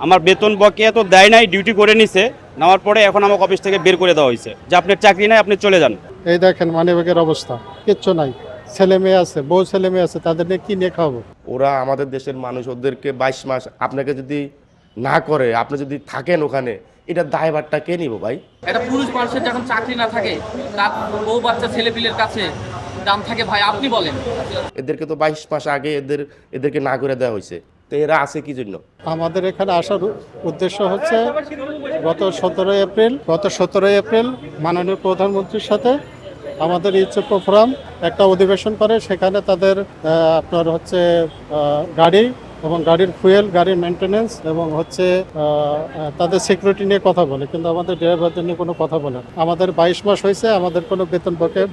আমার বেতন বকেয়া তো দেয় নাই, ডিউটি করে নিছে, নেওয়ার পরে এখন আমাকে অফিস থেকে বের করে দেওয়া হয়েছে যে আপনার চাকরি নাই, আপনি চলে যান। এই দেখেন মানিব্যাগের অবস্থা, কিচ্ছু নাই। ছেলে মেয়ে আছে, বউ ছেলে মেয়ে আছে, তাদের নিয়ে কি নিয়ে খাওয়াবো? ওরা আমাদের দেশের মানুষ, ওদেরকে 22 মাস আপনাকে যদি না করে, আপনি যদি থাকেন ওখানে, এটা দায়ভারটা কে নিব ভাই? একটা পুরুষ মানুষের যখন চাকরি না থাকে, তার বউ বাচ্চা ছেলেপিলের কাছে দাম থাকে ভাই, আপনি বলেন। এদেরকে তো 22 মাস আগে এদেরকে না করে দেওয়া হয়েছে, তো এরা আছে কি জন্য? আমাদের এখানে আসার উদ্দেশ্য হচ্ছে গত 17 এপ্রিল মাননীয় প্রধানমন্ত্রীর সাথে আমাদের ইচ্ছে প্রোগ্রাম একটা অধিবেশন করে, সেখানে তাদের আপনার হচ্ছে গাড়ি এবং গাড়ির ফুয়েল, গাড়ির মেনটেনেন্স এবং হচ্ছে তাদের সিকিউরিটি নিয়ে কথা বলে, কিন্তু আমাদের ড্রাইভারদের নিয়ে কোনো কথা বলে না। আমাদের 22 মাস হয়েছে, আমাদের কোনো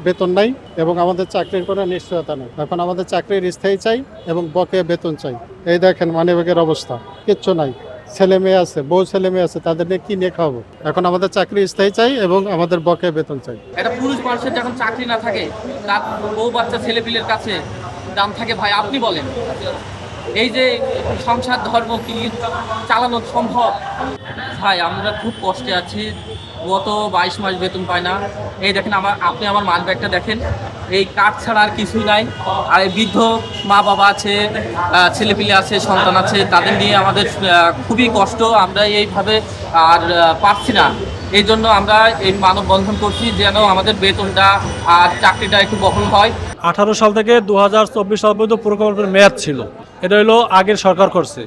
বেতন নাই এবং আমাদের চাকরির কোনো নিশ্চয়তা নেই। এখন আমাদের চাকরির স্থায়ী চাই এবং বকেয়া বেতন চাই। এই দেখেন মানিব্যাগের অবস্থা, কিচ্ছু নাই। ছেলে মেয়ে আছে, বউ ছেলে মেয়ে আছে, তাদের নিয়ে কি নিয়ে খাওয়াবো? এখন আমাদের চাকরি স্থায়ী চাই এবং আমাদের বকেয়া বেতন চাই। একটা পুরুষ মানুষের যখন চাকরি না থাকে, তার বউ বাচ্চা ছেলেপিলের কাছে দাম থাকে ভাই, আপনি বলেন। এই যে সংসার ধর্ম কি চালানো সম্ভব? ভাই আমরা খুব কষ্টে আছি, গত 22 মাস বেতন পাই না। এই দেখেন আপনি আমার মানি ব্যাগটা দেখেন, এই কার্ড ছাড়া আর কিছুই নাই। আর এই বৃদ্ধ মা বাবা আছে, ছেলেপিলে আছে, সন্তান আছে, তাদের নিয়ে আমাদের খুবই কষ্ট। আমরা এইভাবে আর পারছি না, এই জন্য আমরা এই মানববন্ধন করছি যেন আমাদের বেতনটা আর চাকরিটা একটু বহাল হয়। 18 সাল থেকে 2024 সাল পর্যন্ত প্রকল্পের মেয়াদ ছিল, এটা হলো আগের সরকার করছে।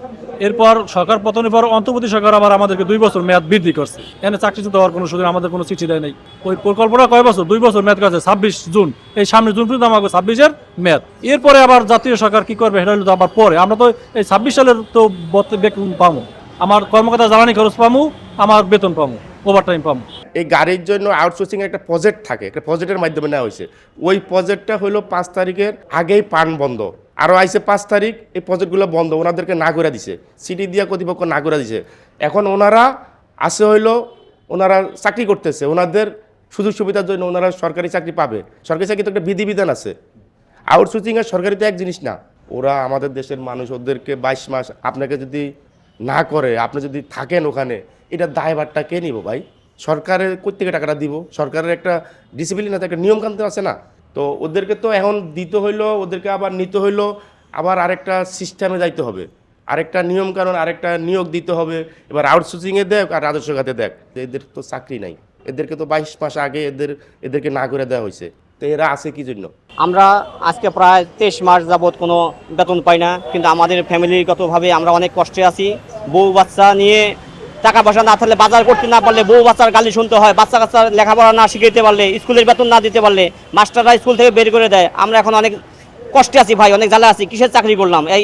এরপর সরকার পতনের পর অন্তর্বর্তী সরকার আবার আমাদেরকে 2 বছর মেয়াদ বৃদ্ধি করছে। এখানে চাকরিচ্যুত হওয়ার কোনো সুযোগ, আমাদের কোনো চিঠি দেয় নাই। ওই প্রকল্পটা কয় বছর? 2 বছর মেয়াদ করছে, 26 জুন, এই সামনে জুন পর্যন্ত আমাকে 26-এর মেয়াদ। এরপরে আবার জাতীয় সরকার কি করবে সেটা হলো তো আবার পরে। আমরা তো এই 26 সালের তো বেতন পাবো, আমার কর্মকর্তা জ্বালানি খরচ পাবো, আমার বেতন পাবো, ওভারটাইম পাবো। এই গাড়ির জন্য আউটসোর্সিং একটা প্রজেক্ট থাকে, একটা প্রজেক্টের মাধ্যমে নেওয়া হয়েছে। ওই প্রজেক্টটা হলো 5 তারিখের আগেই পান বন্ধ, আরও আইসে 5 তারিখ, এই প্রজেক্টগুলো বন্ধ, ওনাদেরকে না করে দিছে, সিটি দিয়া কর্তৃপক্ষ না করে দিছে। এখন ওনারা আসে হইলো, ওনারা চাকরি করতেছে, ওনাদের সুযোগ সুবিধার জন্য ওনারা সরকারি চাকরি পাবে। সরকারি চাকরি তো একটা বিধিবিধান আছে, আউটসোর্সিং আর সরকারি তো এক জিনিস না। ওরা আমাদের দেশের মানুষ, ওদেরকে 22 মাস আপনাকে যদি না করে, আপনি যদি থাকেন ওখানে, এটা দায়ভারটা কে নিব ভাই? সরকারের কোত্থেকে টাকাটা দিব? সরকারের একটা ডিসিপ্লিন আছে, একটা নিয়মকানুন আছে না? তো ওদেরকে তো এখন দিতে হইলো, ওদেরকে আবার নিতে হইলো, আবার আরেকটা সিস্টেমে যাইতে হবে, আরেকটা নিয়মকানুন, আরেকটা নিয়োগ দিতে হবে। এবার আউটসোর্সিংয়ে দেখ আর রাজস্ব খাতে দেখ, এদের তো চাকরি নাই, এদেরকে তো 22 মাস আগে এদেরকে না করে দেওয়া হয়েছে, তো এরা আছে কি জন্য? আমরা আজকে প্রায় 23 মাস যাবৎ কোনো বেতন পাই না, কিন্তু আমাদের ফ্যামিলিগতভাবে আমরা অনেক কষ্টে আছি। বউ বাচ্চা নিয়ে টাকা পয়সা না থাকলে, বাজার করতে না পারলে বউ বাচ্চার গালি শুনতে হয়, বাচ্চা কাচ্চার লেখাপড়া না শিখাইতে পারলে, স্কুলের বেতন না দিতে পারলে মাস্টাররা স্কুল থেকে বের করে দেয়। আমরা এখন অনেক কষ্টে আছি ভাই, অনেক জ্বালা আছি। কিসের চাকরি করলাম? এই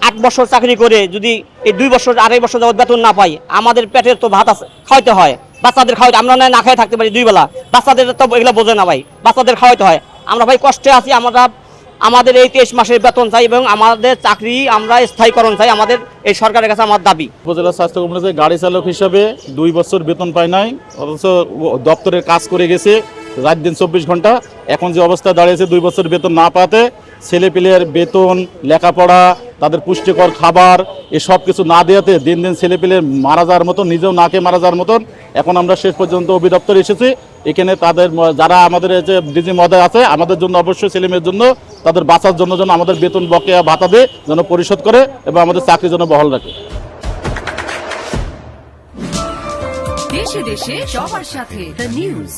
8 বছর চাকরি করে যদি এই 2 বছর 2.5 বছর যাবৎ বেতন না পাই, আমাদের পেটের তো ভাত আছে, খাওয়াইতে হয়, বাচ্চাদের খাওয়াইতে, আমরা না খেয়ে থাকতে পারি 2 বেলা, বাচ্চাদের তো এগুলো বোঝে না ভাই, বাচ্চাদের খাওয়াইতে হয়। আমরা ভাই কষ্টে আছি, আমরা আমাদের এই 23 মাসের বেতন চাই এবং আমাদের চাকরি আমরা স্থায়ীকরণ চাই, আমাদের এই সরকারের কাছে আমার দাবি। উপজেলা স্বাস্থ্য কমপ্লেক্সে গাড়ি চালক হিসাবে 2 বছর বেতন পায় নাই, অথচ দপ্তরের কাজ করে গেছে রাত দিন 24 ঘন্টা। এখন যে অবস্থা দাঁড়িয়েছে, 2 বছর বেতন না পাতে ছেলেপিলের বেতন, লেখাপড়া, তাদের পুষ্টিকর খাবার, এসব কিছু না দেওয়াতে দিন দিন ছেলেপিলের মারা যাওয়ার মতন, নিজেও না খেয়ে মারা যাওয়ার মতন। এখন আমরা শেষ পর্যন্ত অধিদপ্তরে এসেছি, এখানে তাদের যারা আমাদের যে ডিজি মহোদয় আছে, আমাদের জন্য অবশ্যই ছেলেমেয়ের জন্য, তাদের বাঁচার জন্য যেন আমাদের বেতন বকেয়া ভাতা দিয়ে যেন পরিশোধ করে এবং আমাদের চাকরি যেন বহাল রাখে। দেশে দেশে সবার সাথে দ্য নিউজ।